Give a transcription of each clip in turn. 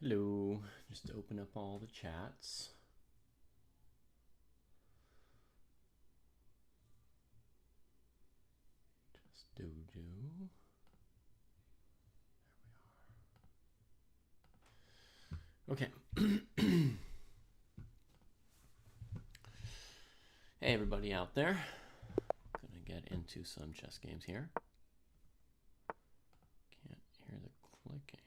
Hello. Just open up all the chats. Just dojo. There we are. Okay. Hey everybody out there. Gonna get into some chess games here. Can't hear the clicking.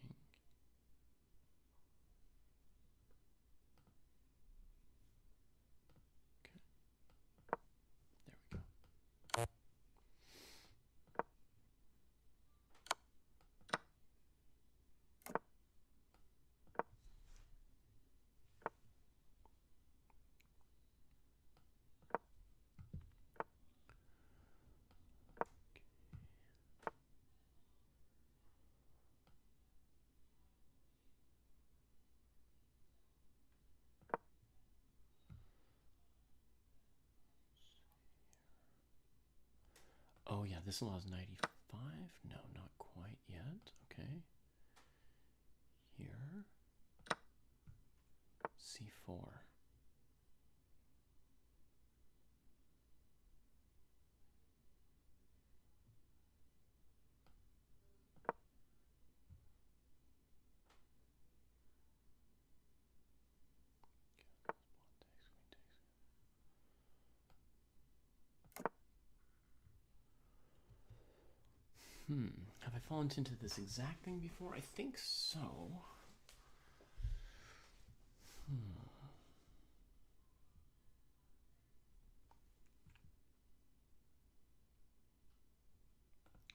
Oh yeah, this allows 95? No, not quite yet. Okay. Here. C4. Have I fallen into this exact thing before? I think so.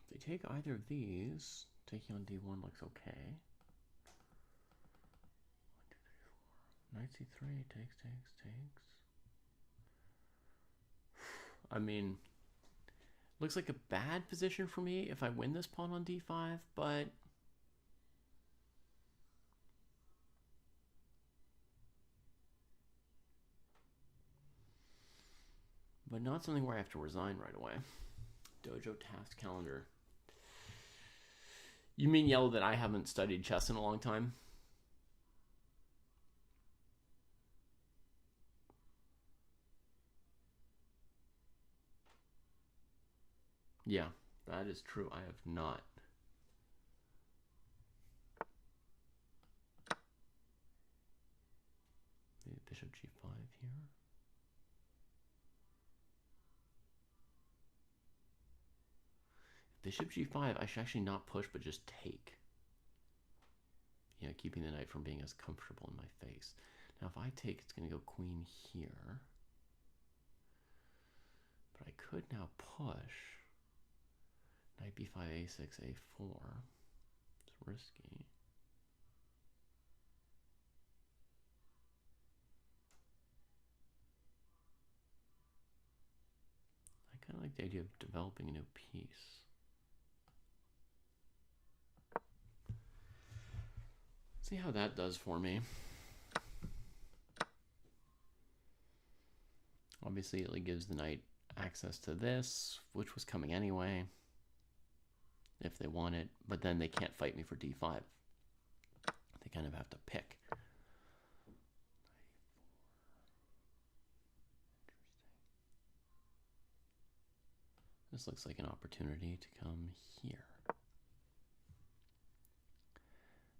If they take either of these, taking on D1 looks okay. 1, 2, 3, 4. Knight C3, takes. I mean, looks like a bad position for me if I win this pawn on D5, but not something where I have to resign right away. Dojo task calendar. You mean, Yellow, that I haven't studied chess in a long time? Yeah, that is true. I have not. Bishop G5 here. Bishop G5, I should actually not push, but just take. Yeah, keeping the knight from being as comfortable in my face. Now, if I take, it's going to go queen here. But I could now push. Knight B5, A6, A4. It's risky. I kind of like the idea of developing a new piece. See how that does for me. Obviously, it gives the knight access to this, which was coming anyway, if they want it. But then they can't fight me for D5. They kind of have to pick. This looks like an opportunity to come here.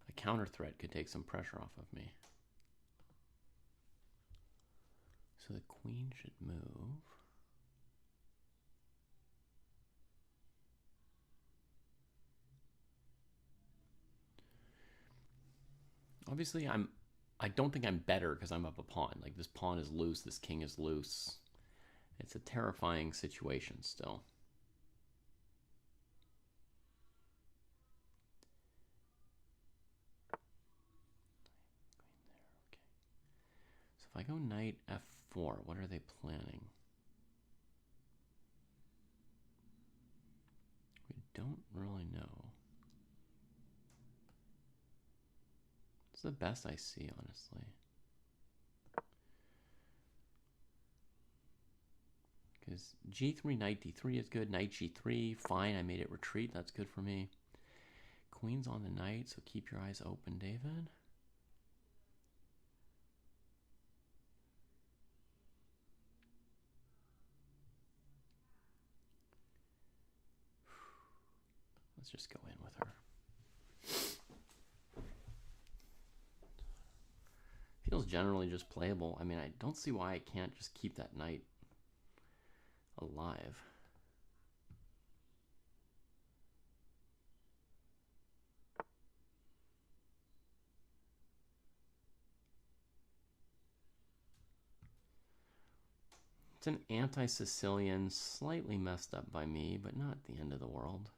A counter threat could take some pressure off of me. So the queen should move. Obviously, I don't think I'm better because I'm up a pawn. Like, this pawn is loose, this king is loose. It's a terrifying situation still. So if I go knight f4, what are they planning? We don't really know. It's the best I see, honestly. Because g3, knight d3 is good. Knight g3, fine. I made it retreat. That's good for me. Queen's on the knight, so keep your eyes open, David. Let's just go in with her. Feels generally just playable. I mean, I don't see why I can't just keep that knight alive. It's an anti-Sicilian, slightly messed up by me, but not the end of the world.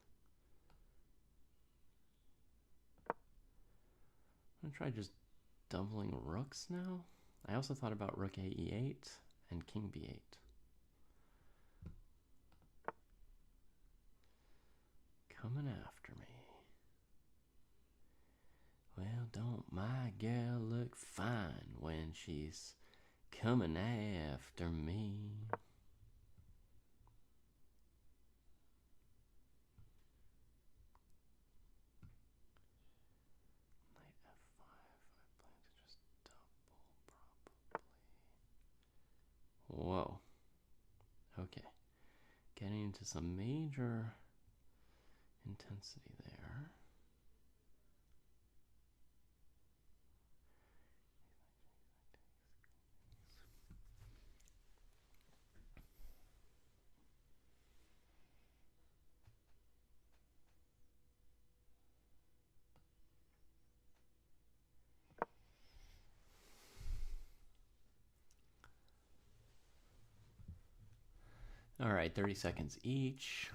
I'm going to try just doubling rooks now. I also thought about rook AE8 and king B8. Coming after me. Well, don't my girl look fine when she's coming after me? Knight F5. I plan to just double, probably. Whoa. Okay. Getting into some major intensity there. All right, 30 seconds each.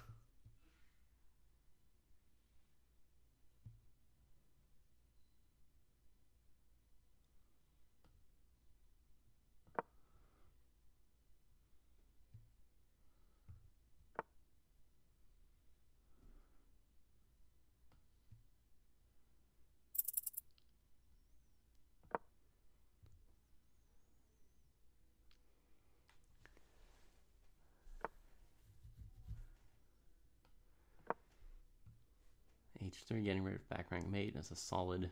H3, getting rid of back rank mate as a solid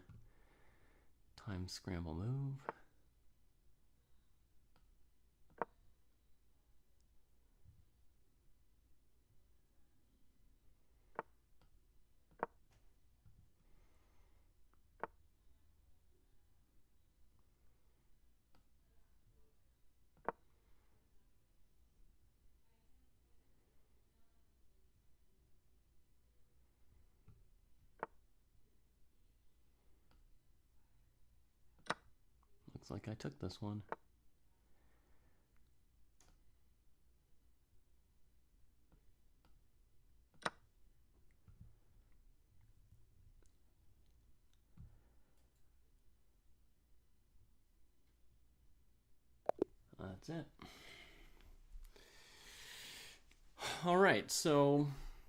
time scramble move. Looks like I took this one. That's it. All right, so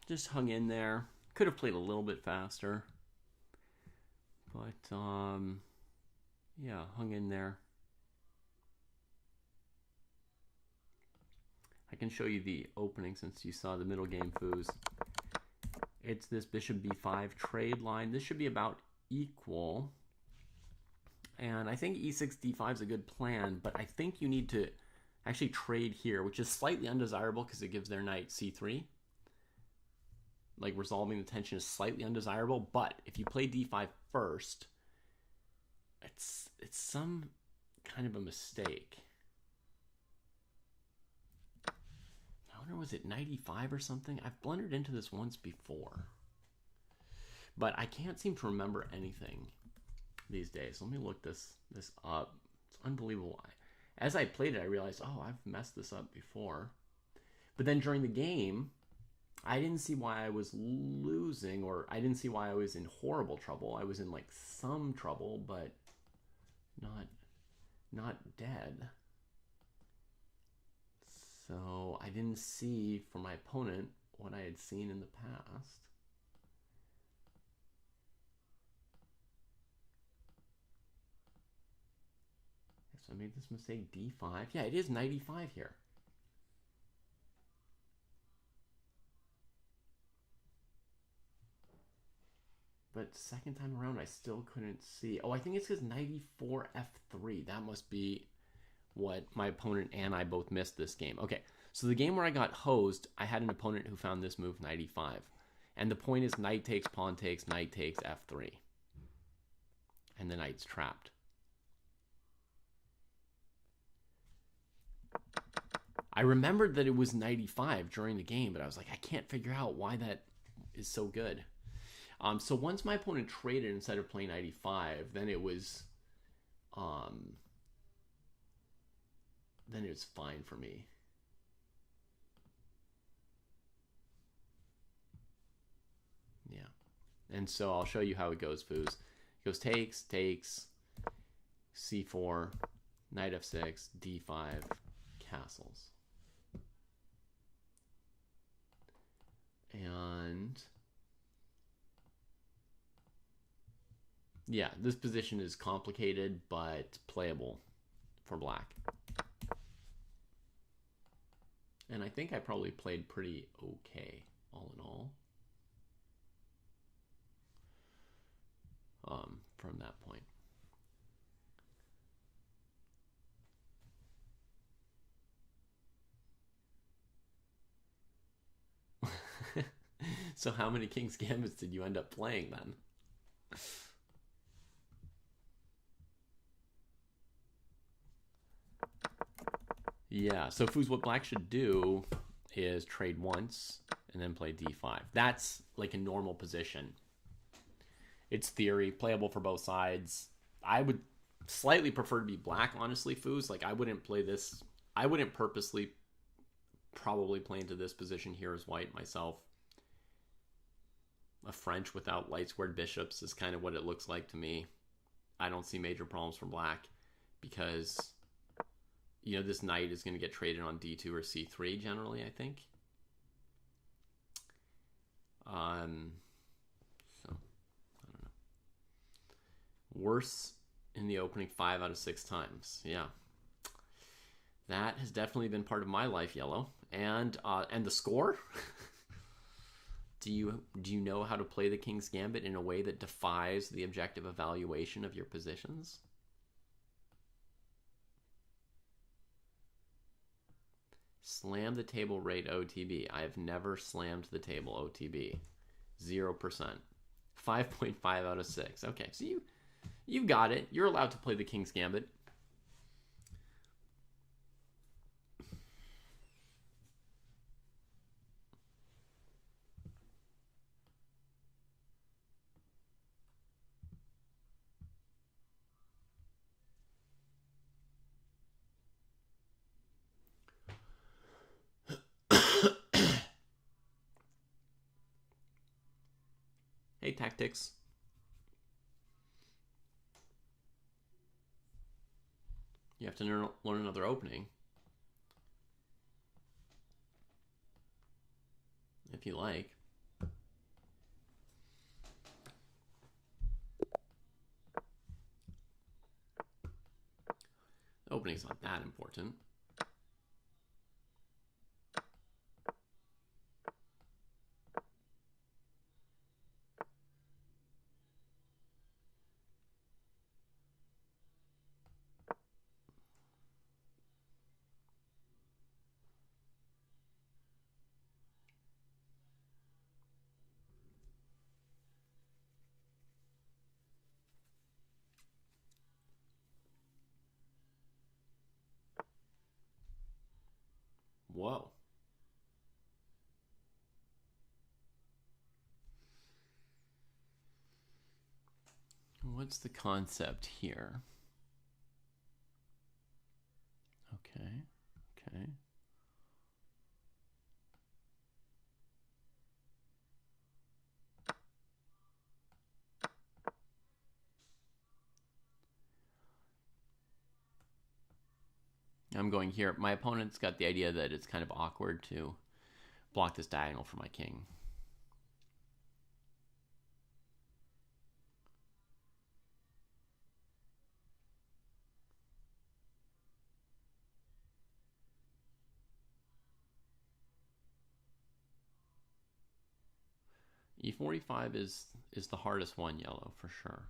just hung in there. Could have played a little bit faster, but yeah, hung in there. I can show you the opening since you saw the middle game foos. It's this bishop b5 trade line. This should be about equal. And I think e6 d5 is a good plan, but I think you need to actually trade here, which is slightly undesirable because it gives their knight c3. Like resolving the tension is slightly undesirable, but if you play d5 first, it's some kind of a mistake. I wonder, was it 95 or something? I've blundered into this once before, but I can't seem to remember anything these days. Let me look this up. It's unbelievable. As I played it, I realized, oh, I've messed this up before. But then during the game, I didn't see why I was losing, or I didn't see why I was in horrible trouble. I was in like some trouble, but not dead. So I didn't see from my opponent what I had seen in the past. So I made this mistake, d5. Yeah, it is 95 here. But second time around, I still couldn't see. Oh, I think it's because 94 f3. That must be what my opponent and I both missed this game. Okay, so the game where I got hosed, I had an opponent who found this move 95. And the point is knight takes, knight takes, f3. And the knight's trapped. I remembered that it was knight e5 during the game, but I was like, I can't figure out why that is so good. So once my opponent traded instead of playing knight e5, then it was fine for me. Yeah. And so I'll show you how it goes, Foos. It goes takes, c4, knight f6, d5, castles. And yeah, this position is complicated but playable for black. And I think I probably played pretty okay, all in all, from that point. So how many King's Gambits did you end up playing then? Yeah, so Foos, what black should do is trade once and then play d5. That's like a normal position. It's theory, playable for both sides. I would slightly prefer to be black, honestly, Foos. Like, I wouldn't play this. I wouldn't purposely probably play into this position here as white myself. A French without light squared bishops is kind of what it looks like to me. I don't see major problems for black because, you know, this knight is going to get traded on d2 or c3 generally, I think. So, I don't know. Worse in the opening 5 out of 6 times. Yeah. That has definitely been part of my life, Yellow. And the score? Do you know how to play the King's Gambit in a way that defies the objective evaluation of your positions? Slam the table rate OTB. I have never slammed the table OTB. 0%. 5.5 out of 6. Okay, so you got it. You're allowed to play the King's Gambit. Hey, Tactics. You have to learn another opening. If you like. Opening's not that important. Whoa. What's the concept here? Okay. I'm going here. My opponent's got the idea that it's kind of awkward to block this diagonal for my king. E45 is the hardest one, Yellow, for sure.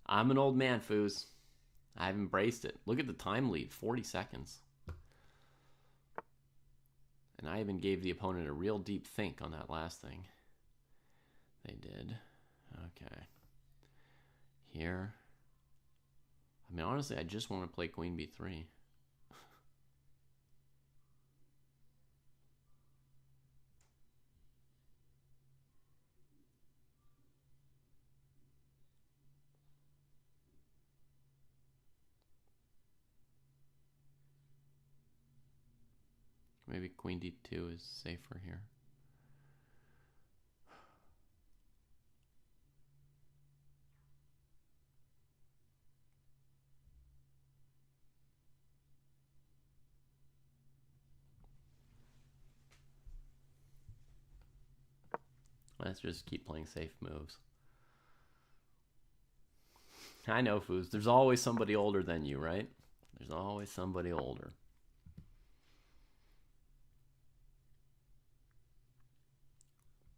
I'm an old man, Foos. I've embraced it. Look at the time lead, 40 seconds. And I even gave the opponent a real deep think on that last thing. They did. Okay. Here. I mean, honestly, I just want to play queen b3. Maybe queen d2 is safer here. Let's just keep playing safe moves. I know, Foos. There's always somebody older than you, right? There's always somebody older.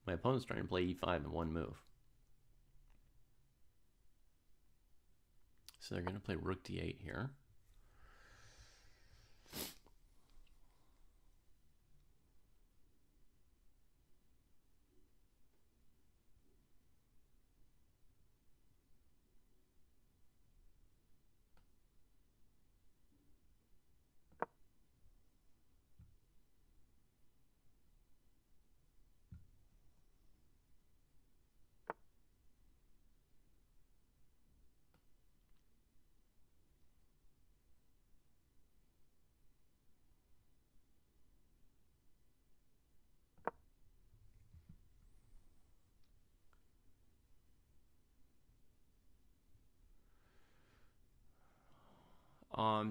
My opponent's trying to play e5 in one move. So they're going to play rook d8 here.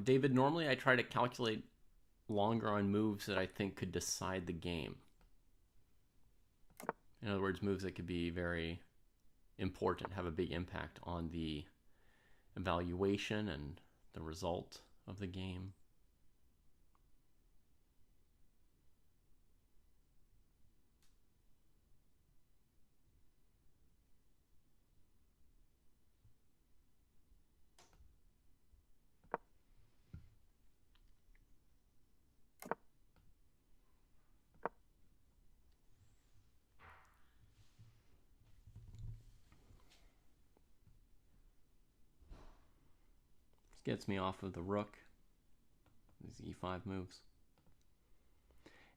David, normally I try to calculate longer on moves that I think could decide the game. In other words, moves that could be very important, have a big impact on the evaluation and the result of the game. This gets me off of the rook. These e5 moves.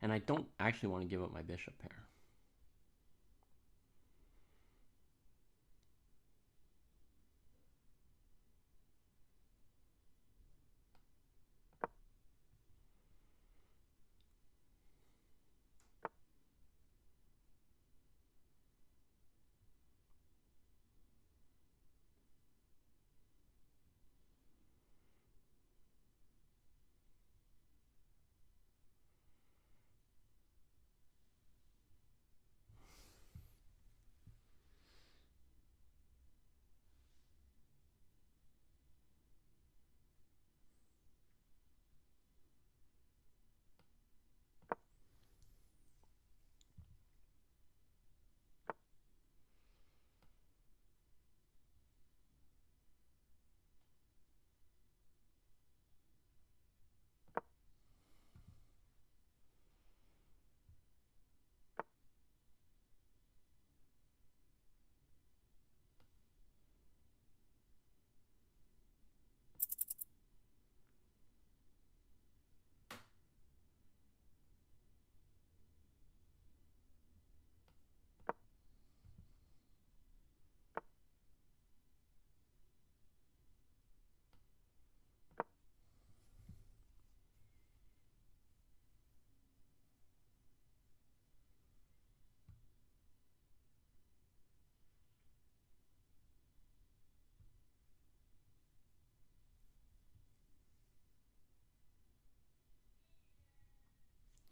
And I don't actually want to give up my bishop pair.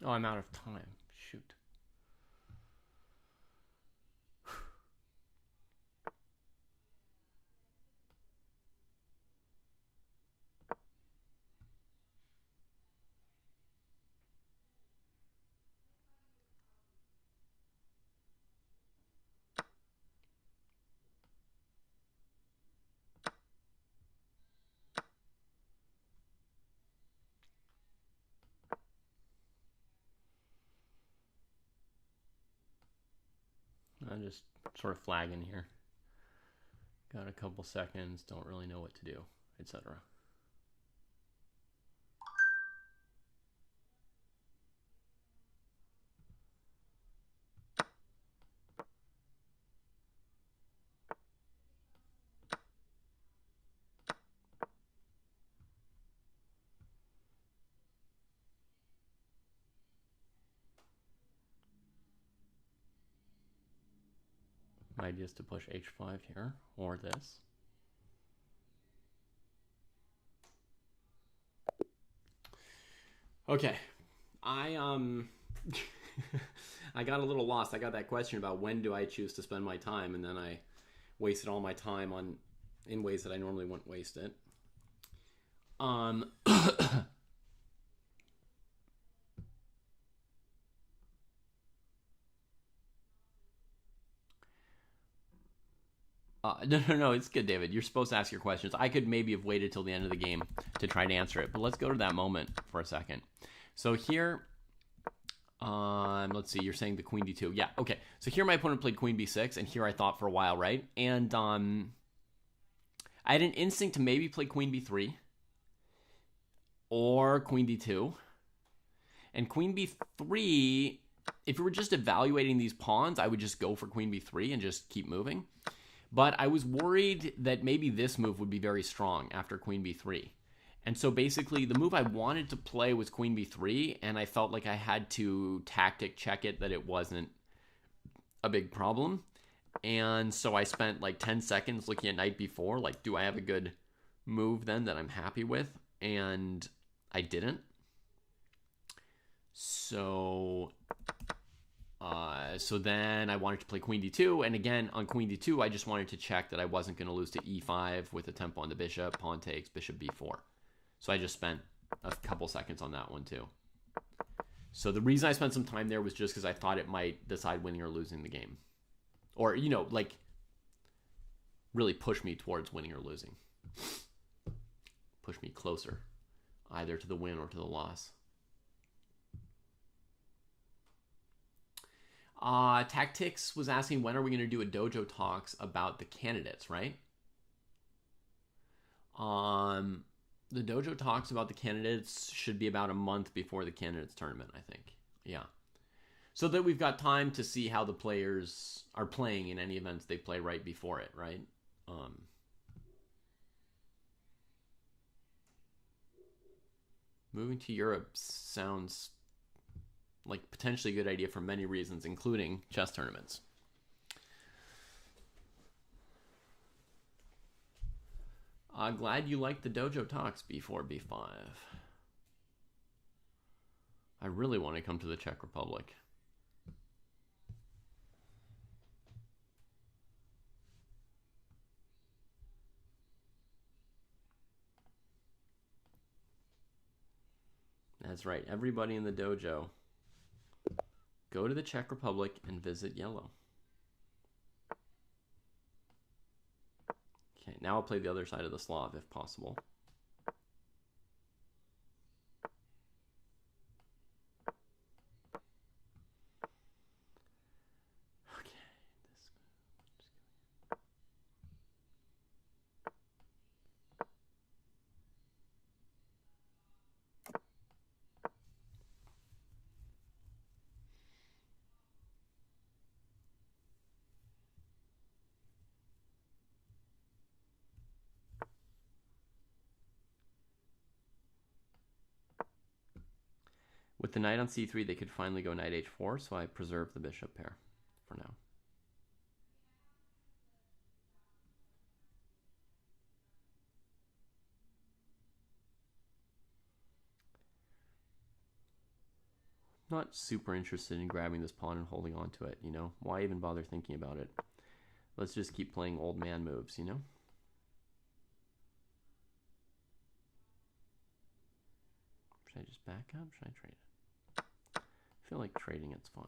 Oh, I'm out of time. Shoot. I'm just sort of flagging here. Got a couple seconds, don't really know what to do, etc. My idea is to push h5 here, or this. Okay, I I got a little lost. I got that question about when do I choose to spend my time, and then I wasted all my time in ways that I normally wouldn't waste it. No, it's good, David. You're supposed to ask your questions. I could maybe have waited till the end of the game to try to answer it, but let's go to that moment for a second. So here, let's see, you're saying the queen d2. Yeah, okay. So here my opponent played queen b6, and here I thought for a while, right? And I had an instinct to maybe play queen b3 or queen d2. And queen b3, if we were just evaluating these pawns, I would just go for queen b3 and just keep moving. But I was worried that maybe this move would be very strong after queen b3. And so basically the move I wanted to play was queen b3, and I felt like I had to tactic check it that it wasn't a big problem. And so I spent like 10 seconds looking at knight b4, like, do I have a good move then that I'm happy with? And I didn't. So then I wanted to play queen d2, and again on queen d2 I just wanted to check that I wasn't going to lose to e5 with a tempo on the bishop, pawn takes, bishop b4. So I just spent a couple seconds on that one too. So the reason I spent some time there was just because I thought it might decide winning or losing the game, or like really push me towards winning or losing, push me closer either to the win or to the loss. Tactics was asking, when are we going to do a dojo talks about the candidates, right? The dojo talks about the candidates should be about a month before the candidates tournament, I think. Yeah. So that we've got time to see how the players are playing in any events they play right before it, right? Moving to Europe sounds like potentially a good idea for many reasons, including chess tournaments. Glad you liked the dojo talks, b4, b5. I really want to come to the Czech Republic. That's right, everybody in the dojo, go to the Czech Republic and visit yellow. Okay, now I'll play the other side of the Slav if possible. With the knight on c3, they could finally go knight h4, so I preserve the bishop pair for now. Not super interested in grabbing this pawn and holding on to it, Why even bother thinking about it? Let's just keep playing old man moves, Should I just back up? Should I trade it? I feel like trading it's fine.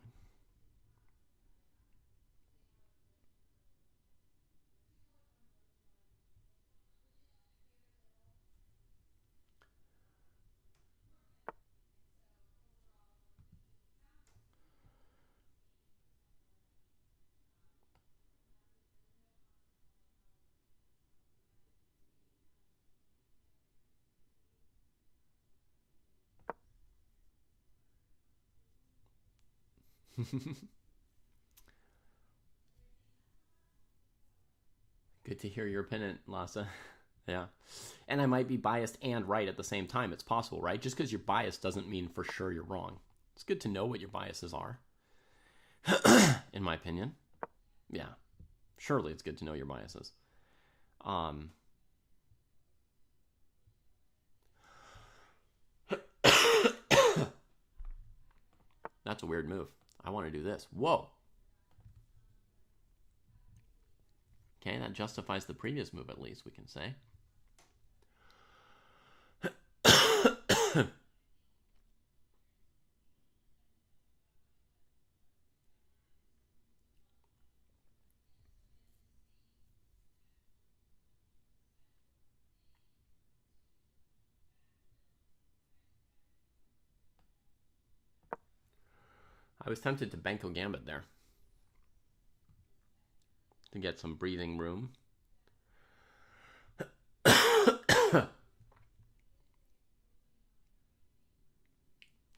Good to hear your opinion, Lhasa. Yeah. And I might be biased and right at the same time. It's possible, right? Just because you're biased doesn't mean for sure you're wrong. It's good to know what your biases are, in my opinion. Yeah. Surely it's good to know your biases. That's a weird move. I want to do this. Whoa. Okay, that justifies the previous move, at least, we can say. I was tempted to Benko Gambit there to get some breathing room.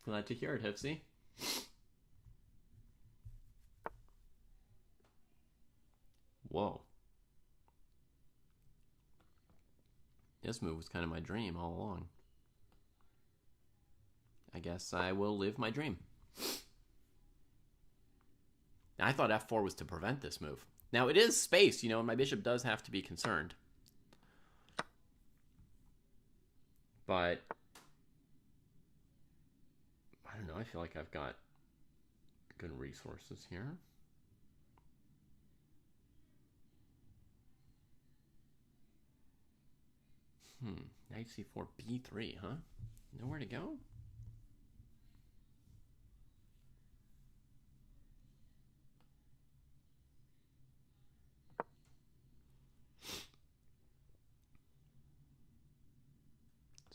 Glad to hear it, Hipsy. Whoa. This move was kind of my dream all along. I guess I will live my dream. I thought f4 was to prevent this move. Now, it is space, you know, and my bishop does have to be concerned. But I don't know. I feel like I've got good resources here. Knight c4, b3, huh? Nowhere to go?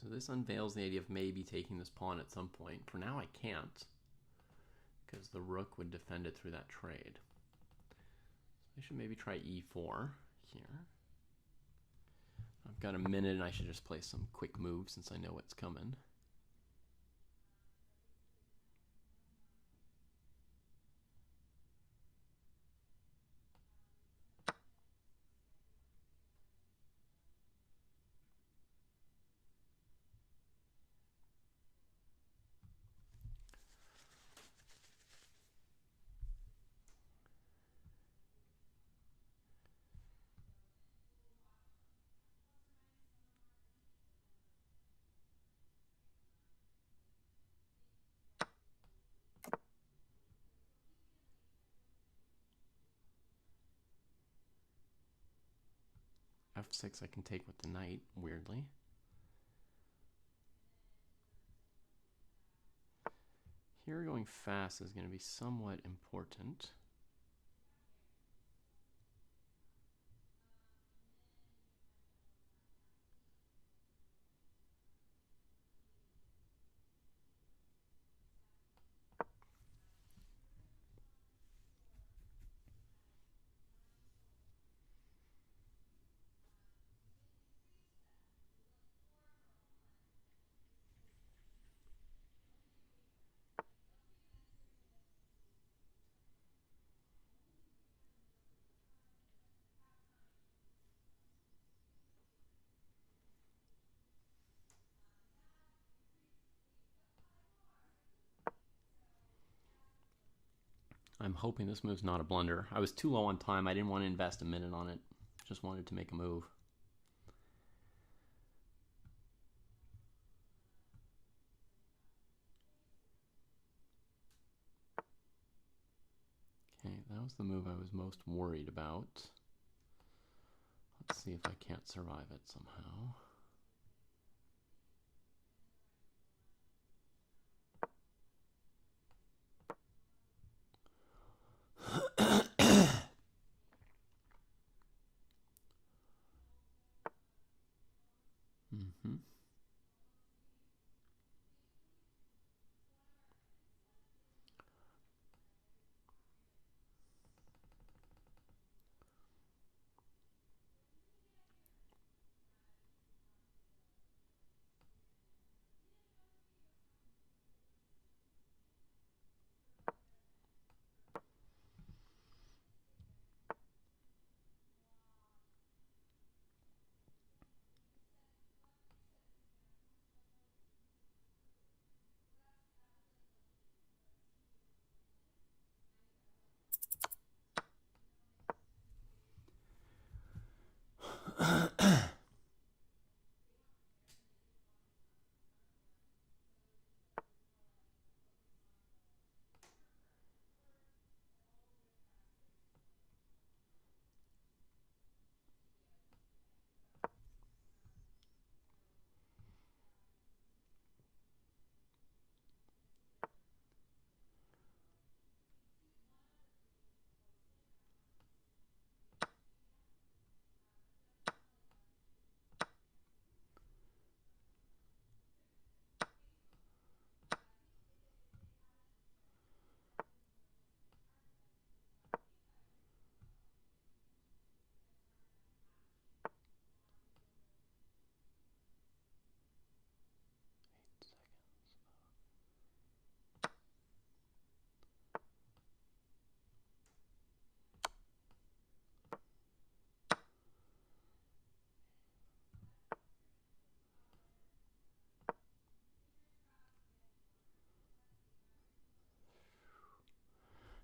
So this unveils the idea of maybe taking this pawn at some point. For now, I can't, because the rook would defend it through that trade. So I should maybe try e4 here. I've got a minute, and I should just play some quick moves since I know what's coming. f6 I can take with the knight, weirdly. Here going fast is going to be somewhat important. I'm hoping this move's not a blunder. I was too low on time. I didn't want to invest a minute on it. Just wanted to make a move. Okay, that was the move I was most worried about. Let's see if I can't survive it somehow.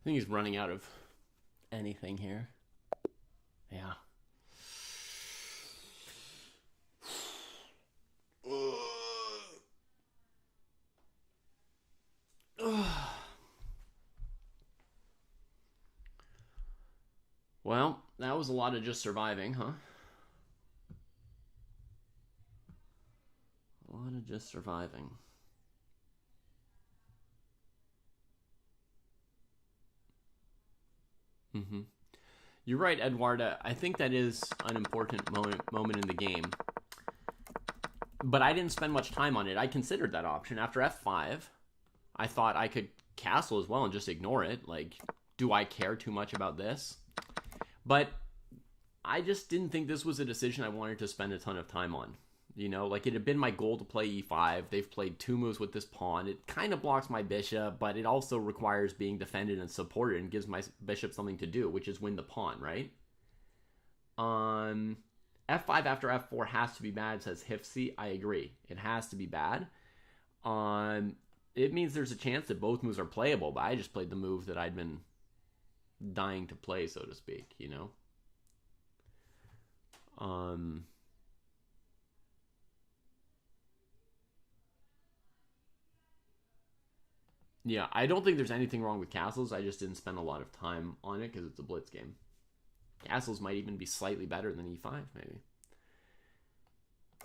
think he's running out of anything here. Yeah. Well, that was a lot of just surviving, huh? A lot of just surviving. Mm-hmm. You're right, Eduarda. I think that is an important moment in the game. But I didn't spend much time on it. I considered that option. After f5, I thought I could castle as well and just ignore it. Like, do I care too much about this? But I just didn't think this was a decision I wanted to spend a ton of time on. You know, like it had been my goal to play e5. They've played 2 moves with this pawn. It kind of blocks my bishop, but it also requires being defended and supported and gives my bishop something to do, which is win the pawn, right? F5 after f4 has to be bad, says Hifsy. I agree. It has to be bad. It means there's a chance that both moves are playable, but I just played the move that I'd been dying to play, so to speak, you know? Yeah, I don't think there's anything wrong with castles. I just didn't spend a lot of time on it because it's a blitz game. Castles might even be slightly better than e5, maybe.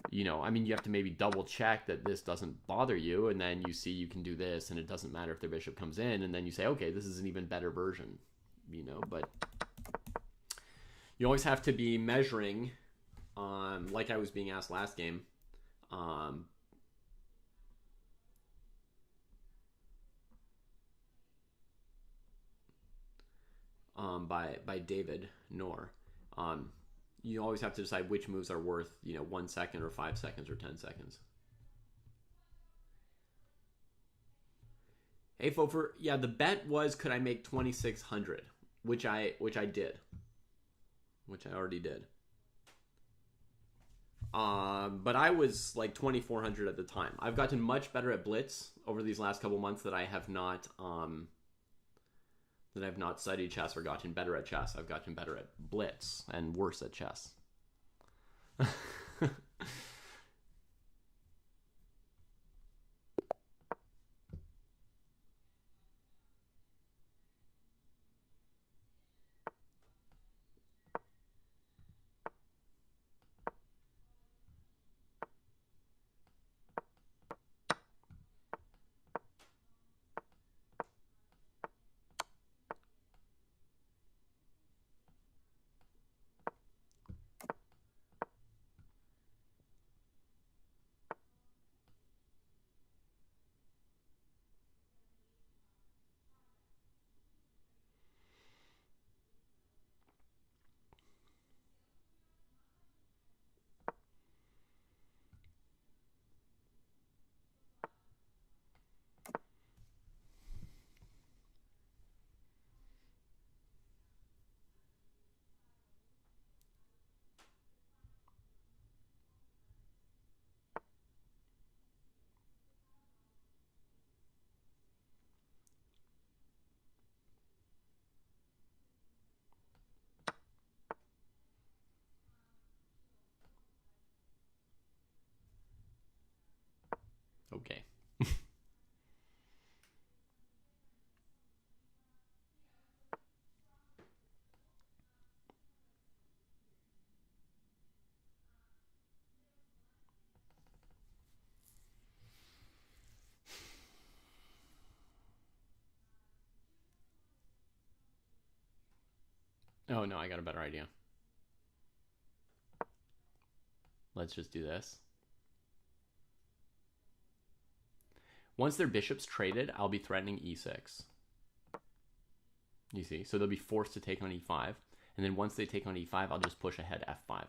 You know, I mean, you have to maybe double check that this doesn't bother you, and then you see you can do this, and it doesn't matter if their bishop comes in, and then you say, okay, this is an even better version, you know, but you always have to be measuring, like I was being asked last game, by David Knorr. You always have to decide which moves are worth, you know, 1 second or 5 seconds or 10 seconds. Hey, Fofer, yeah, the bet was could I make 2,600, which I did, which I already did. But I was like 2,400 at the time. I've gotten much better at blitz over these last couple months that I have not studied chess or gotten better at chess. I've gotten better at blitz and worse at chess. Okay. Oh no, I got a better idea. Let's just do this. Once their bishop's traded, I'll be threatening e6. You see? So they'll be forced to take on e5. And then once they take on e5, I'll just push ahead f5.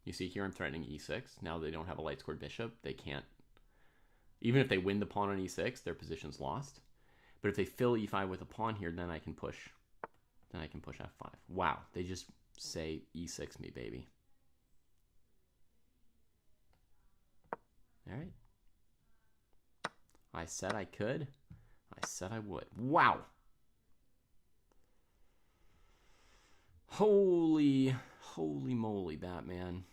You see here I'm threatening e6. Now they don't have a light scored bishop. They can't... Even if they win the pawn on e6, their position's lost. But if they fill e5 with a pawn here, then I can push. Then I can push f5. Wow, they just say e6 me, baby. All right. I said I could. I said I would. Wow. Holy moly, Batman.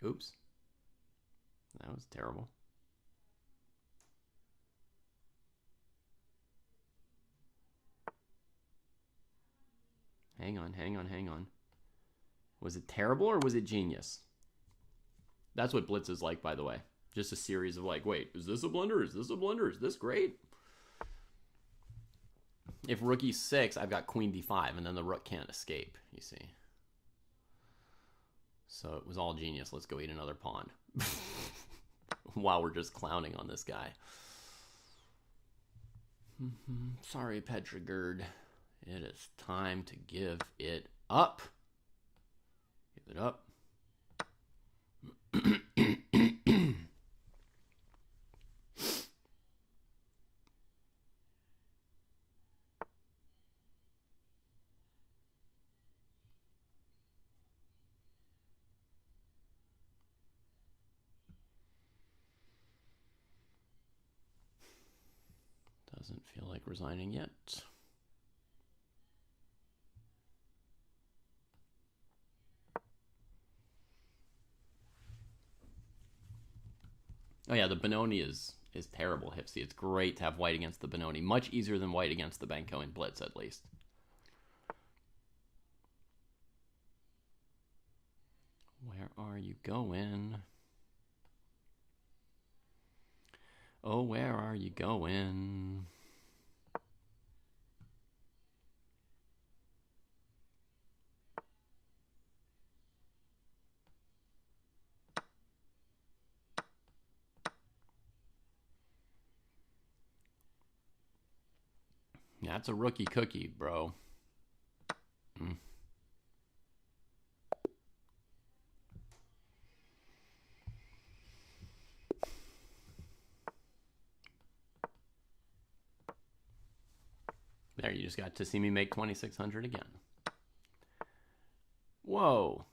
Oops. That was terrible. Hang on. Was it terrible or was it genius? That's what Blitz is like, by the way. Just a series of like, wait, is this a blunder? Is this a blunder? Is this great? If rook e6, I've got queen d5, and then the rook can't escape, you see. So it was all genius. Let's go eat another pawn. While we're just clowning on this guy. Sorry, Petrogerd. It is time to give it up. Give it up. Doesn't feel like resigning yet. Oh yeah, the Benoni is terrible, Hipsy. It's great to have white against the Benoni. Much easier than white against the Benko in Blitz, at least. Where are you going? Oh, where are you going? That's a rookie cookie, bro. There, you just got to see me make 2,600 again. Whoa.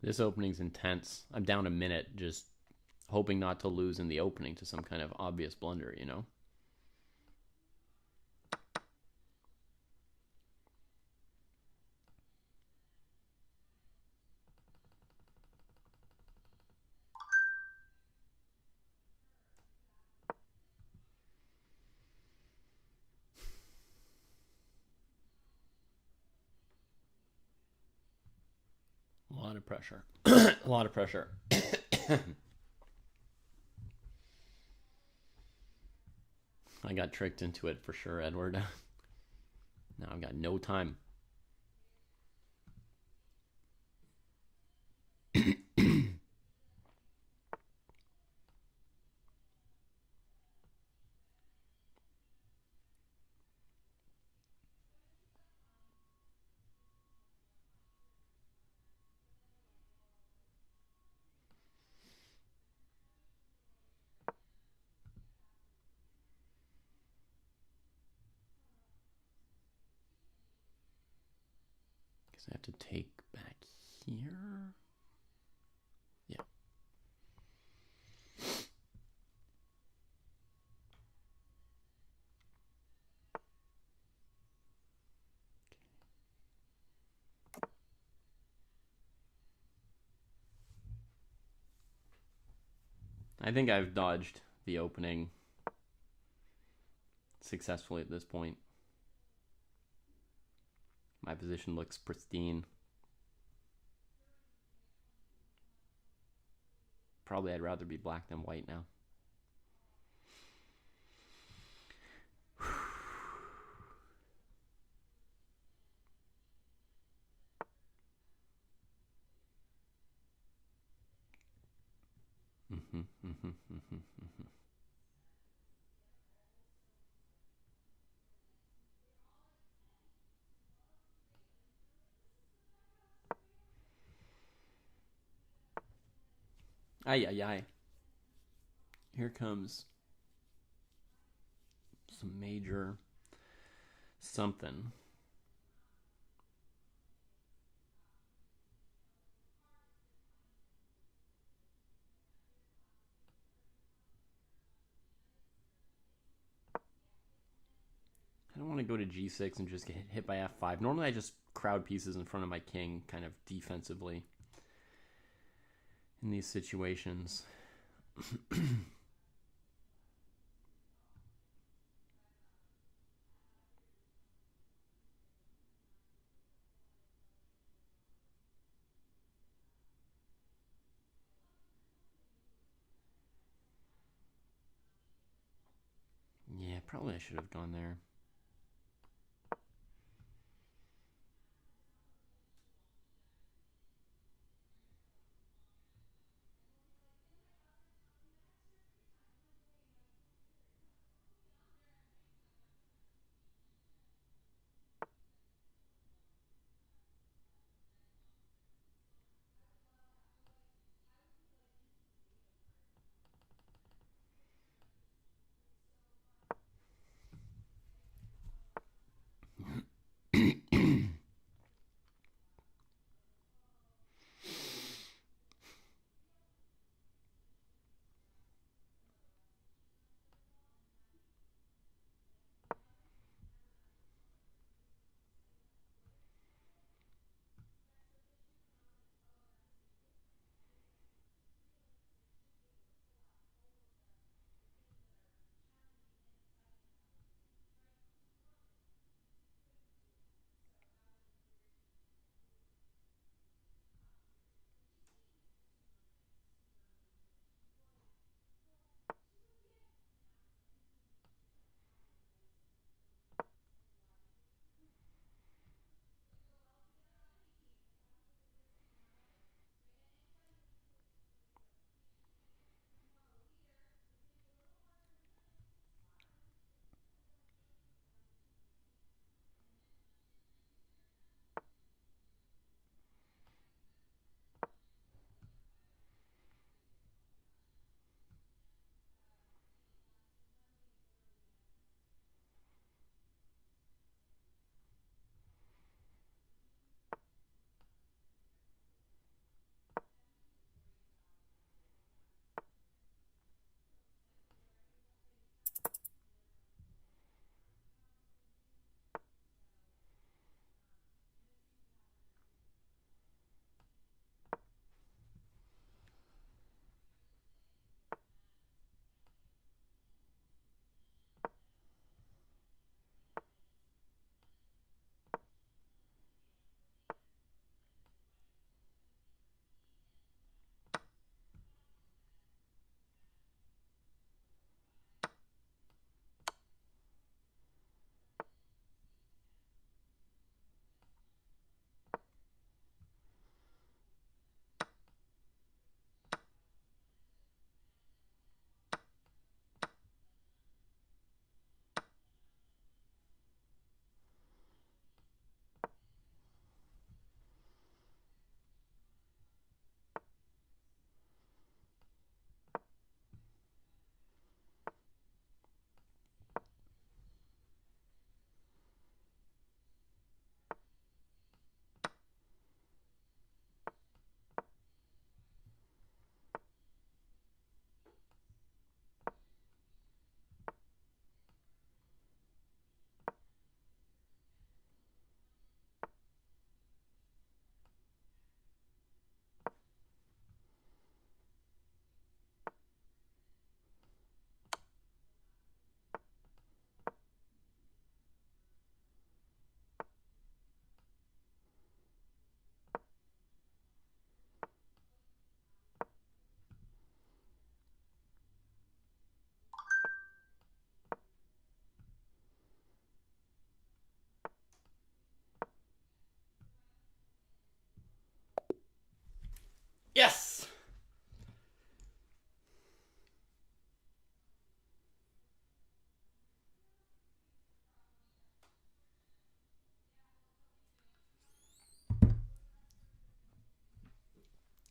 This opening's intense. I'm down a minute, just hoping not to lose in the opening to some kind of obvious blunder, you know? A lot of pressure. A lot of pressure. I got tricked into it for sure, Edward. Now I've got no time. I have to take back here. Yeah. I think I've dodged the opening successfully at this point. My position looks pristine. Probably I'd rather be black than white now. Ay, ay, ay. Here comes some major something. I don't want to go to g6 and just get hit by f5. Normally I just crowd pieces in front of my king kind of defensively in these situations. Yeah, probably I should have gone there.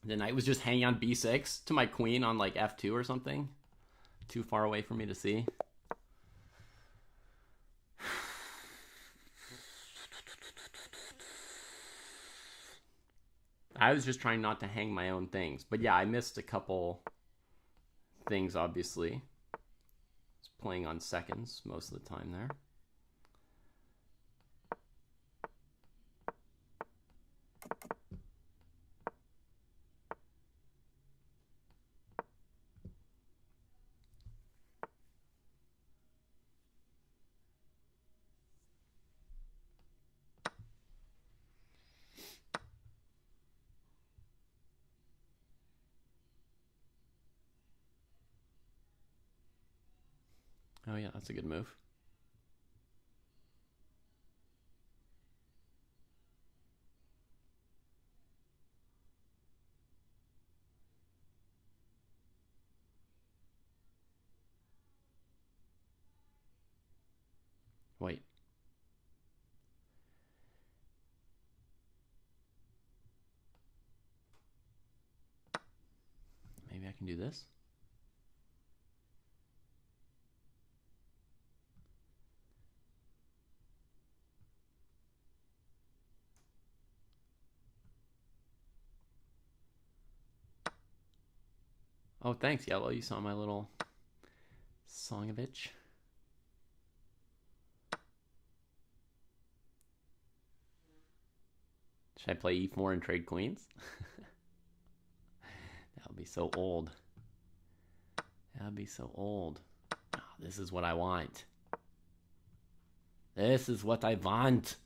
The knight was just hanging on b6 to my queen on like f2 or something. Too far away for me to see. I was just trying not to hang my own things. But yeah, I missed a couple things, obviously. I was playing on seconds most of the time there. Oh yeah, that's a good move. Wait. Maybe I can do this. Oh, thanks, Yellow. You saw my little song of itch. Should I play e4 and trade queens? That would be so old. That would be so old. Oh, this is what I want. This is what I want.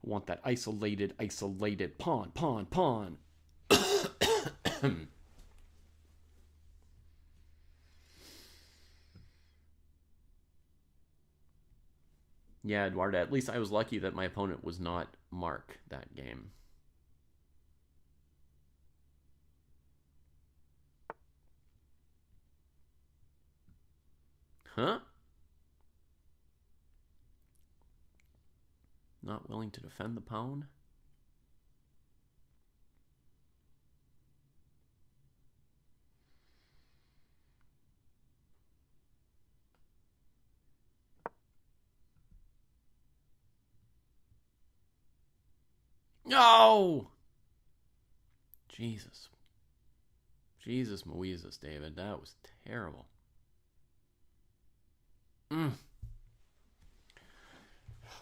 I want that isolated pawn, pawn, pawn. Yeah, Eduardo, at least I was lucky that my opponent was not Mark that game. Huh? Not willing to defend the pawn? No! Jesus. Jesus Moises, David. That was terrible. Oh,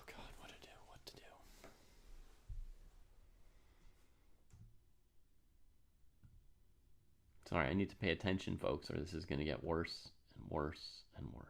God, what to do? What to do? Sorry, I need to pay attention, folks, or this is going to get worse and worse and worse.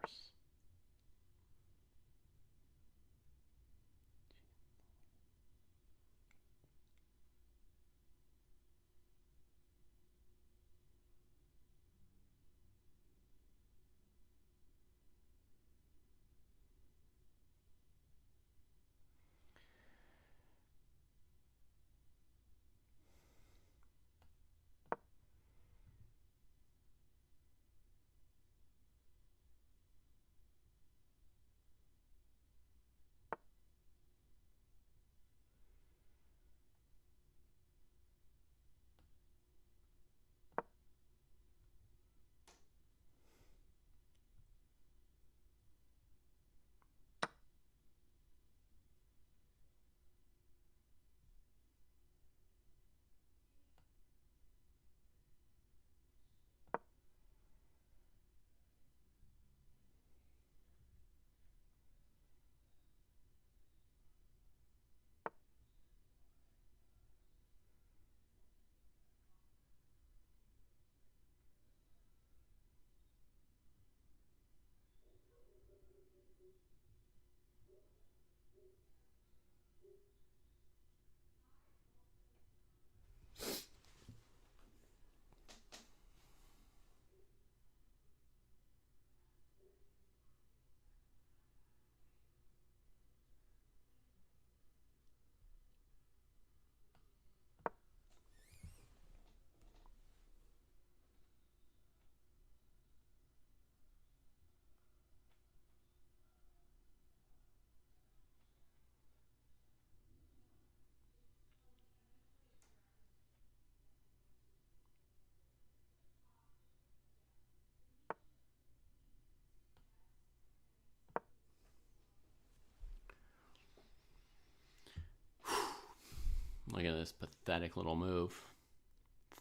this pathetic little move.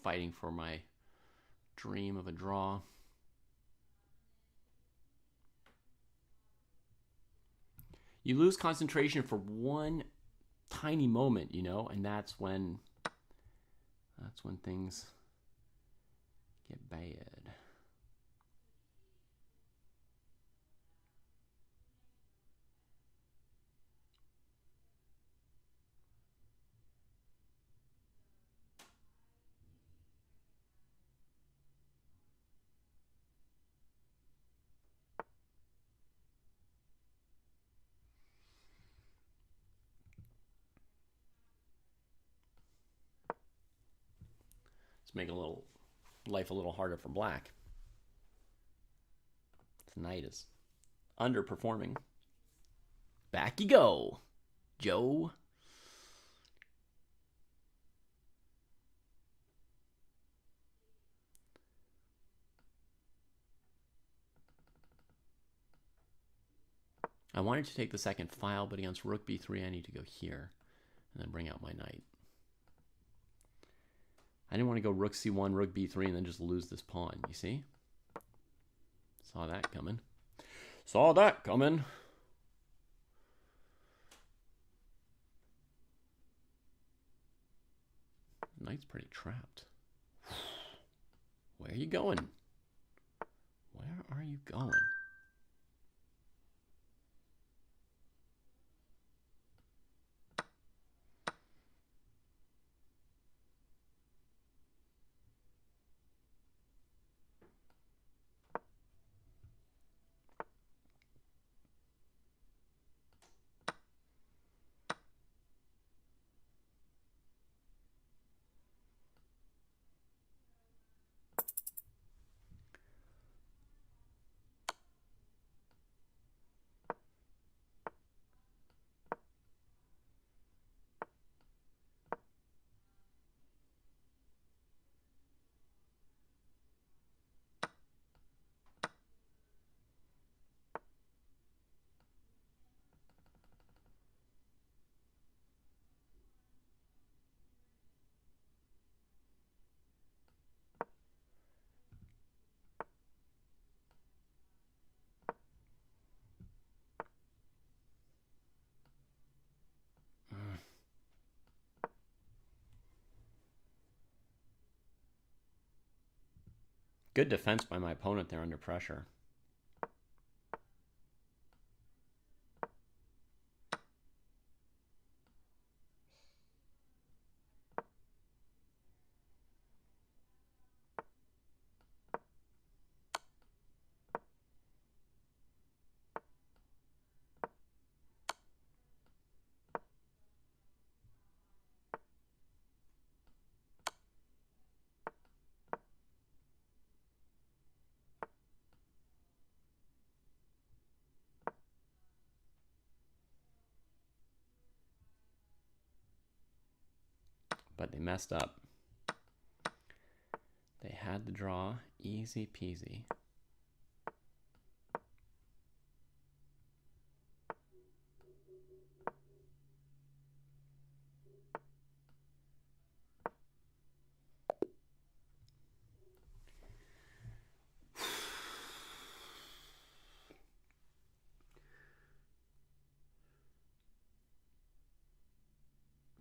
Fighting for my dream of a draw. You lose concentration for one tiny moment, you know, and that's when things get bad. Let's make life a little harder for black. Tonight is underperforming. Back you go, Joe. I wanted to take the second file, but against rook b3, I need to go here and then bring out my knight. I didn't want to go rook c1, rook b3, and then just lose this pawn, you see? Saw that coming. Saw that coming. Knight's pretty trapped. Where are you going? Where are you going? Good defense by my opponent there under pressure. But they messed up. They had the draw, easy peasy.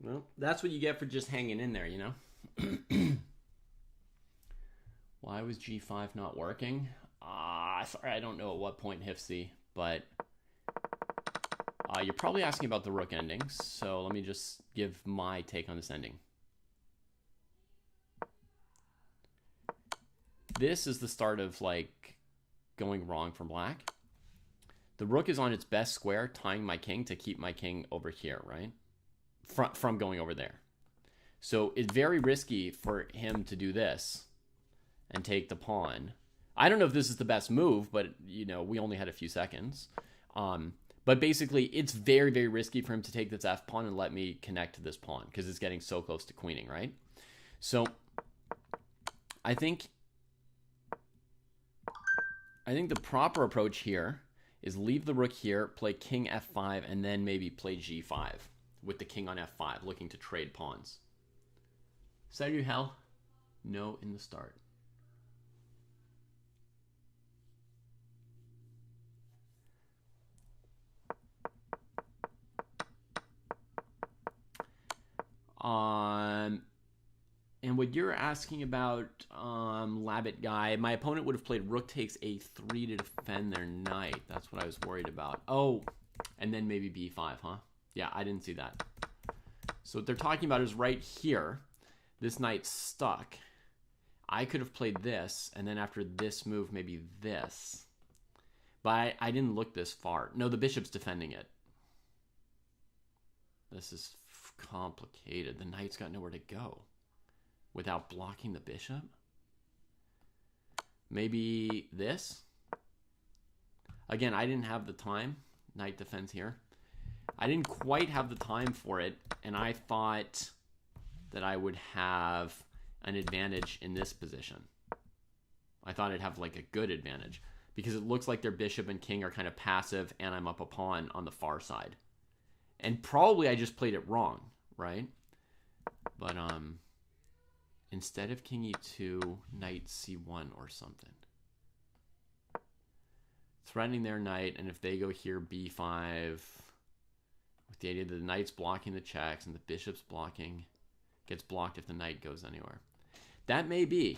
Well, that's what you get for just hanging in there, you know? Why was g5 not working? Sorry, I don't know at what point HIFC, but you're probably asking about the rook endings, so let me just give my take on this ending. This is the start of, like, going wrong for black. The rook is on its best square, tying my king to keep my king over here, right? From going over there. So it's very risky for him to do this and take the pawn. I don't know if this is the best move, but, you know, we only had a few seconds. But basically, it's very, very risky for him to take this f pawn and let me connect to this pawn because it's getting so close to queening, right? So I think the proper approach here is leave the rook here, play king f5, and then maybe play g5 with the king on f5, looking to trade pawns. Salut, hell. No in the start. And what you're asking about, Labbit guy, my opponent would have played rook takes a3 to defend their knight. That's what I was worried about. Oh, and then maybe b5, huh? Yeah, I didn't see that. So what they're talking about is right here. This knight's stuck. I could have played this, and then after this move, maybe this. But I didn't look this far. No, the bishop's defending it. This is complicated. The knight's got nowhere to go without blocking the bishop. Maybe this. Again, I didn't have the time. Knight defends here. I didn't quite have the time for it, and I thought that I would have an advantage in this position. I thought I'd have like a good advantage because it looks like their bishop and king are kind of passive, and I'm up a pawn on the far side. And probably I just played it wrong, right? But instead of king e2, knight c1 or something. Threatening their knight, and if they go here, b5, with the idea that the knight's blocking the checks and the bishop's blocking, gets blocked if the knight goes anywhere. That may be.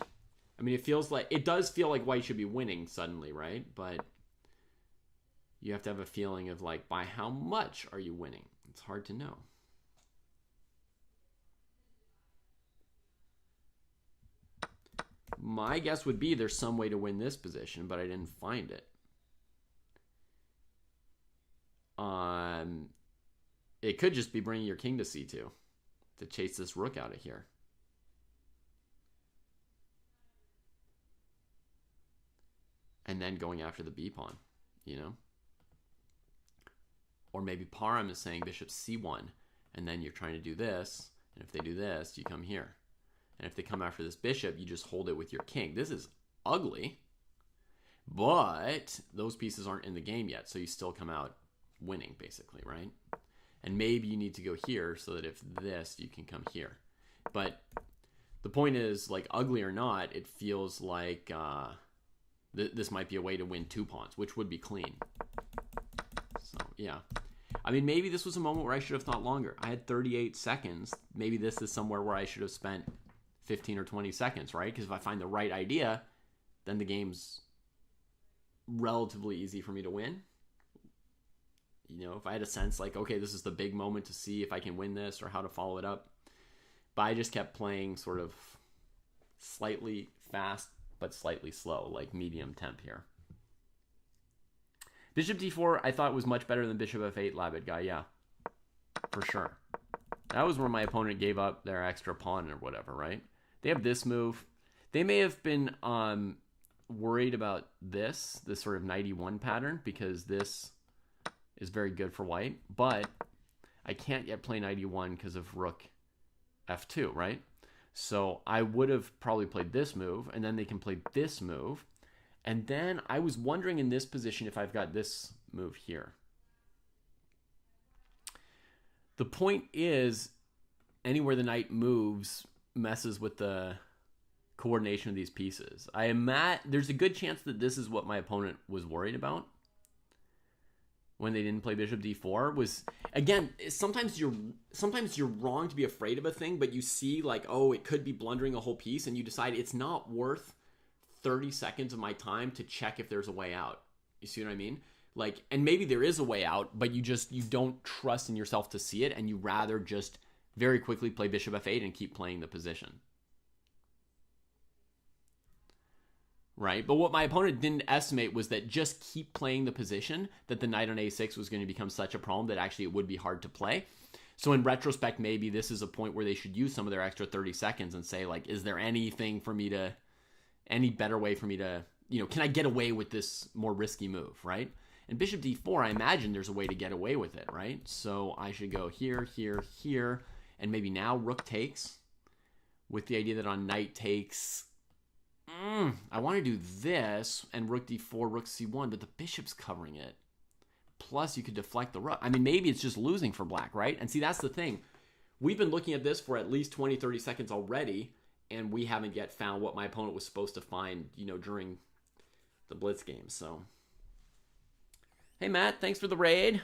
I mean, it does feel like white should be winning suddenly, right? But you have to have a feeling of like, by how much are you winning? It's hard to know. My guess would be there's some way to win this position, but I didn't find it. It could just be bringing your king to c2 to chase this rook out of here. And then going after the b pawn, you know? Or maybe Parham is saying bishop c1, and then you're trying to do this, and if they do this, you come here. And if they come after this bishop, you just hold it with your king. This is ugly, but those pieces aren't in the game yet, so you still come out winning, basically, right? And maybe you need to go here so that if this, you can come here. But the point is, like, ugly or not, it feels like this might be a way to win 2 pawns, which would be clean. So, yeah. I mean, maybe this was a moment where I should have thought longer. I had 38 seconds. Maybe this is somewhere where I should have spent 15 or 20 seconds, right? Because if I find the right idea, then the game's relatively easy for me to win. You know, if I had a sense like, okay, this is the big moment to see if I can win this or how to follow it up. But I just kept playing sort of slightly fast, but slightly slow, like medium temp here. Bishop d4, I thought was much better than bishop f8, Labbit guy, yeah. For sure. That was where my opponent gave up their extra pawn or whatever, right? They have this move. They may have been worried about this sort of knight e1 pattern, because this is very good for white, but I can't yet play knight e1 because of rook f2, right? So I would have probably played this move, and then they can play this move. And then I was wondering in this position if I've got this move here. The point is, anywhere the knight moves messes with the coordination of these pieces. There's a good chance that this is what my opponent was worried about when they didn't play bishop d4. Was, again, sometimes you're wrong to be afraid of a thing, but you see like, oh, it could be blundering a whole piece, and you decide it's not worth 30 seconds of my time to check if there's a way out. You see what I mean? Like, and maybe there is a way out, but you don't trust in yourself to see it, and you rather just very quickly play bishop f8 and keep playing the position. Right? But what my opponent didn't estimate was that just keep playing the position, that the knight on a6 was going to become such a problem that actually it would be hard to play. So in retrospect, maybe this is a point where they should use some of their extra 30 seconds and say, like, is there anything for me to, any better way for me to, can I get away with this more risky move, right? And bishop d4, I imagine there's a way to get away with it, right? So I should go here, here, here, and maybe now rook takes, with the idea that on knight takes, I want to do this, and rook d4, rook c1, but the bishop's covering it. Plus, you could deflect the rook. I mean, maybe it's just losing for black, right? And see, that's the thing. we've been looking at this for at least 20, 30 seconds already, and we haven't yet found what my opponent was supposed to find, during the Blitz game. So, hey, Matt, thanks for the raid.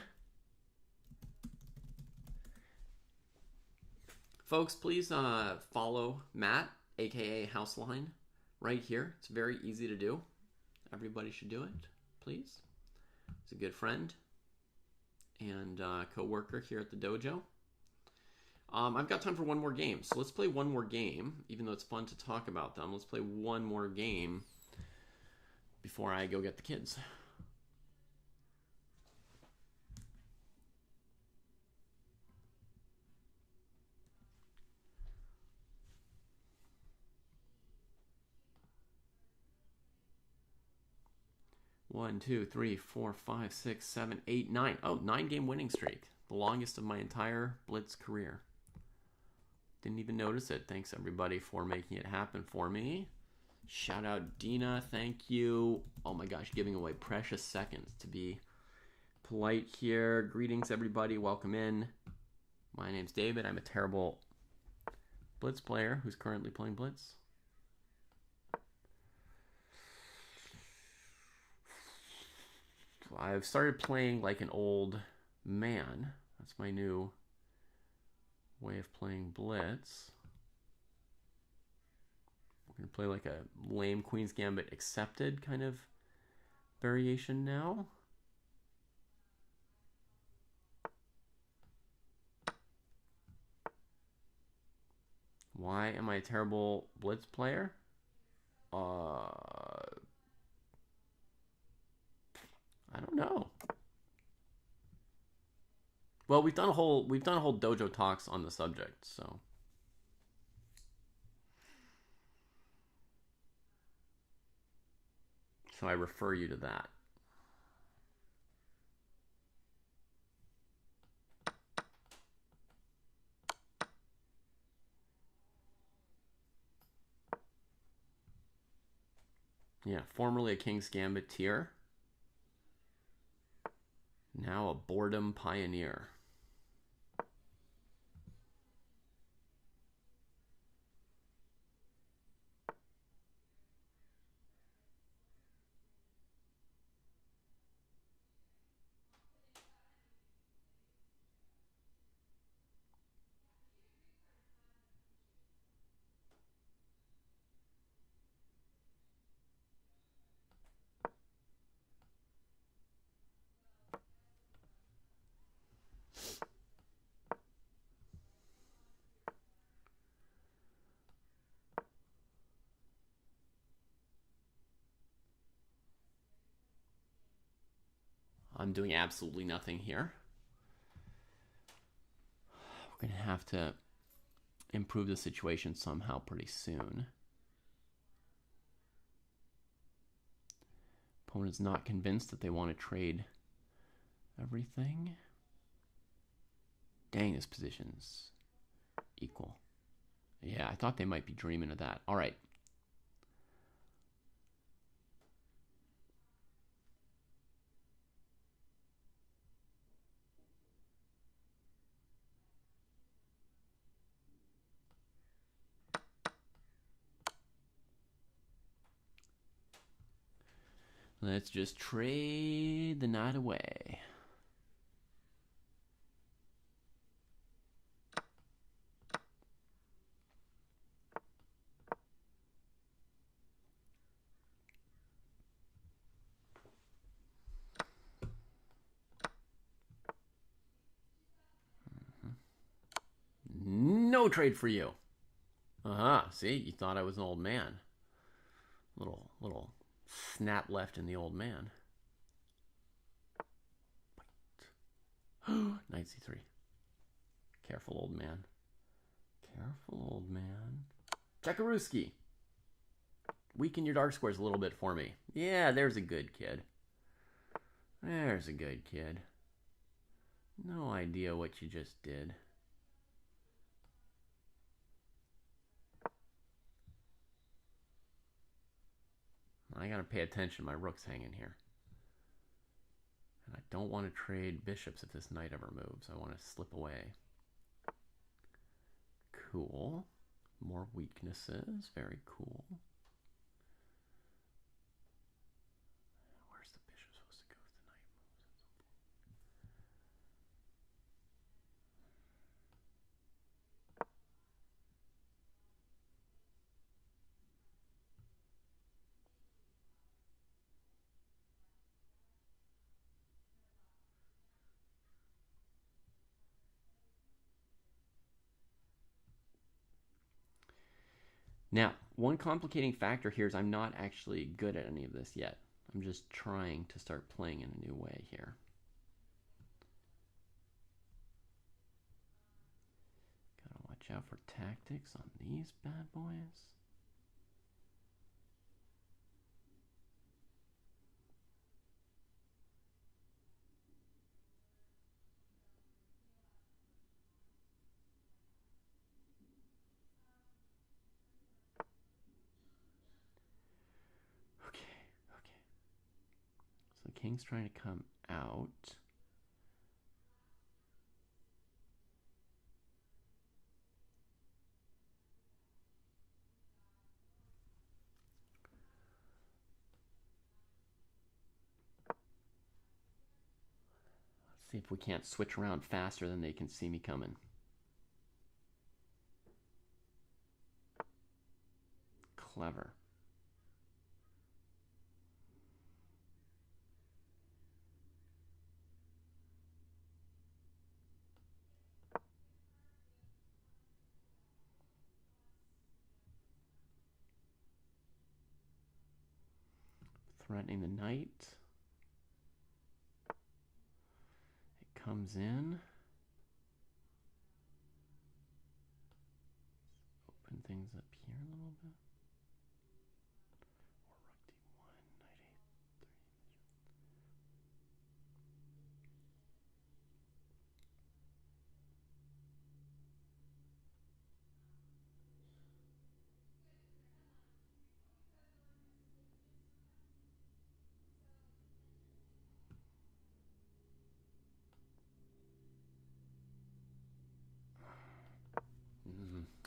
Folks, please follow Matt, aka Houseline, right here. It's very easy to do. Everybody should do it, please. He's a good friend and co-worker here at the dojo. I've got time for one more game, so let's play one more game. Even though it's fun to talk about them, let's play one more game before I go get the kids. One, two, three, four, five, six, seven, eight, nine. Oh, 9-game winning streak. The longest of my entire Blitz career. Didn't even notice it. Thanks, everybody, for making it happen for me. Shout out, Dina. Thank you. Oh, my gosh, giving away precious seconds to be polite here. Greetings, everybody. Welcome in. My name's David. I'm a terrible Blitz player who's currently playing Blitz. I've started playing like an old man. That's my new way of playing Blitz. We're going to play like a lame Queen's Gambit accepted kind of variation now. Why am I a terrible Blitz player? I don't know. Well, we've done a whole dojo talks on the subject, so I refer you to that. Yeah, formerly a King's Gambit tier. Now a boredom pioneer. I'm doing absolutely nothing here. We're going to have to improve the situation somehow pretty soon. Opponent's not convinced that they want to trade everything. Dang, this position's equal. Yeah, I thought they might be dreaming of that. All right. Let's just trade the night away. No trade for you. See, you thought I was an old man. Little snap left in the old man. Knight c3. Careful, old man. Careful, old man. Chekaruski. Weaken your dark squares a little bit for me. Yeah, there's a good kid. There's a good kid. No idea what you just did. I gotta pay attention. My rook's hanging here. And I don't want to trade bishops if this knight ever moves. I want to slip away. Cool. More weaknesses. Very cool. Where's the bishop supposed to go with the knight Now, one complicating factor here is I'm not actually good at any of this yet. I'm just trying to start playing in a new way here. Gotta watch out for tactics on these bad boys. So the king's trying to come out. Let's see if we can't switch around faster than they can see me coming. Clever. Threatening the knight. It comes in. Open things up here a little bit. Or rook d1, knight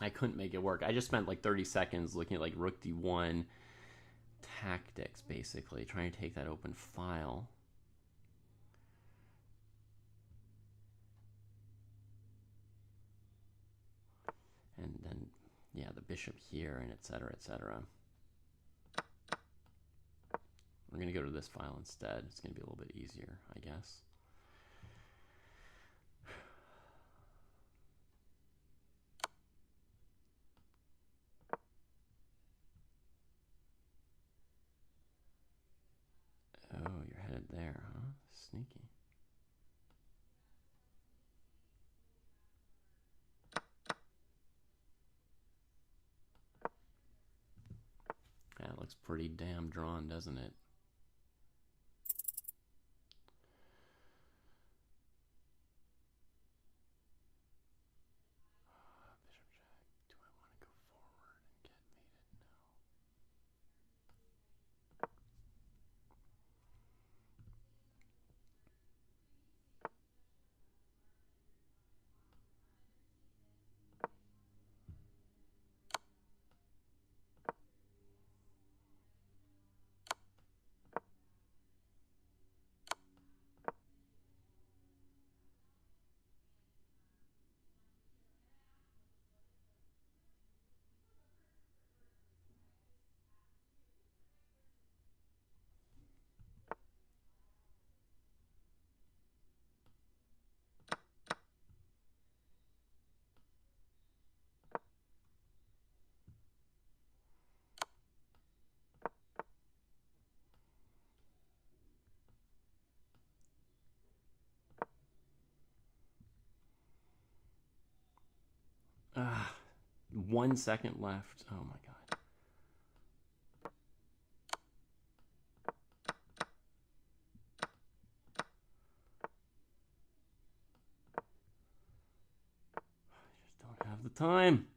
I couldn't make it work. I just spent like 30 seconds looking at like rook d1 tactics, basically, trying to take that open file. And then, yeah, the bishop here, and etc., etc. We're going to go to this file instead. It's going to be a little bit easier, I guess. Oh, you're headed there, huh? Sneaky. That looks pretty damn drawn, doesn't it? Bishop jack. Do I want to go forward and get mated? No. Ah, 1 second left. Oh my god. I just don't have the time.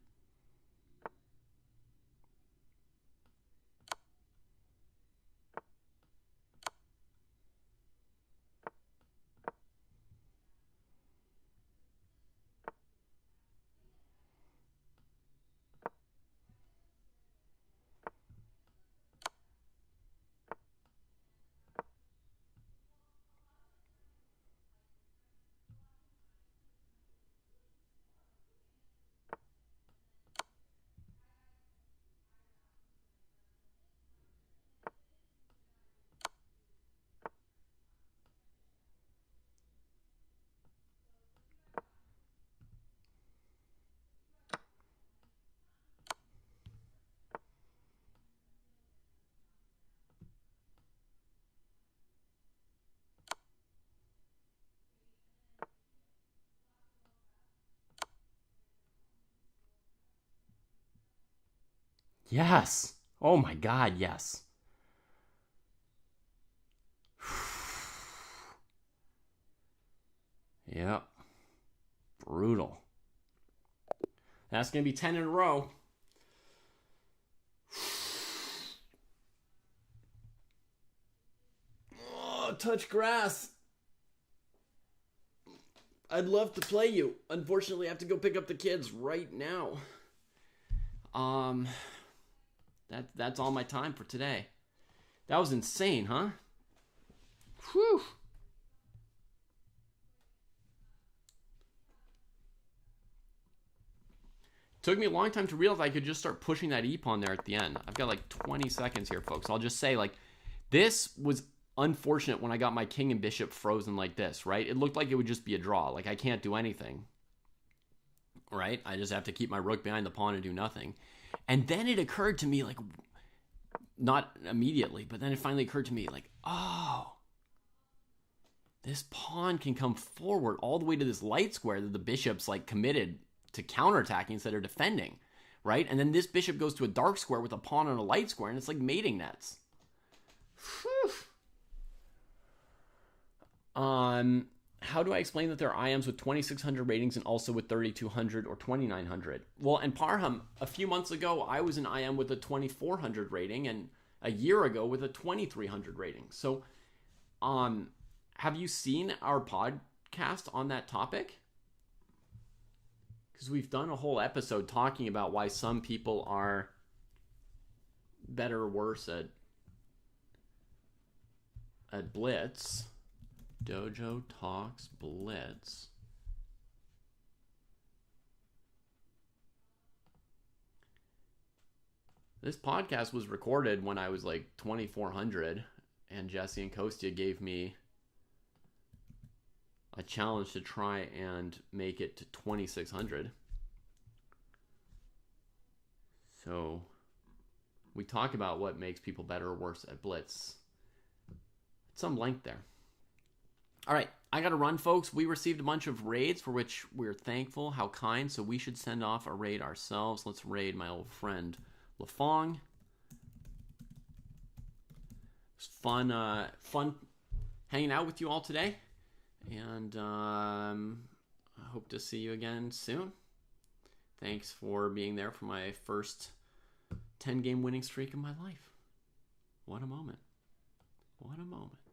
Yes. Oh my God, yes. Yep. Brutal. That's going to be 10 in a row. Oh, touch grass. I'd love to play you. Unfortunately, I have to go pick up the kids right now. That's all my time for today. That was insane, huh? Whew. Took me a long time to realize I could just start pushing that E pawn there at the end. I've got like 20 seconds here, folks. I'll just say, like, this was unfortunate when I got my king and bishop frozen like this, right? It looked like it would just be a draw. Like, I can't do anything, right? I just have to keep my rook behind the pawn and do nothing. And then it occurred to me, like, not immediately, but then it finally occurred to me, like, oh, this pawn can come forward all the way to this light square that the bishop's, like, committed to counterattacking instead of defending, right? And then this bishop goes to a dark square with a pawn on a light square, and it's like mating nets. Whew. How do I explain that there are IMs with 2,600 ratings and also with 3,200 or 2,900? Well, in Parham, a few months ago, I was an IM with a 2,400 rating, and a year ago with a 2,300 rating. So, have you seen our podcast on that topic? Because we've done a whole episode talking about why some people are better or worse at Blitz. Dojo Talks Blitz. This podcast was recorded when I was like 2,400, and Jesse and Kostya gave me a challenge to try and make it to 2,600. So we talk about what makes people better or worse at Blitz at some length there. All right, I got to run, folks. We received a bunch of raids for which we're thankful. How kind. So we should send off a raid ourselves. Let's raid my old friend Lafong. It's fun hanging out with you all today. And I hope to see you again soon. Thanks for being there for my first 10-game winning streak of my life. What a moment. What a moment.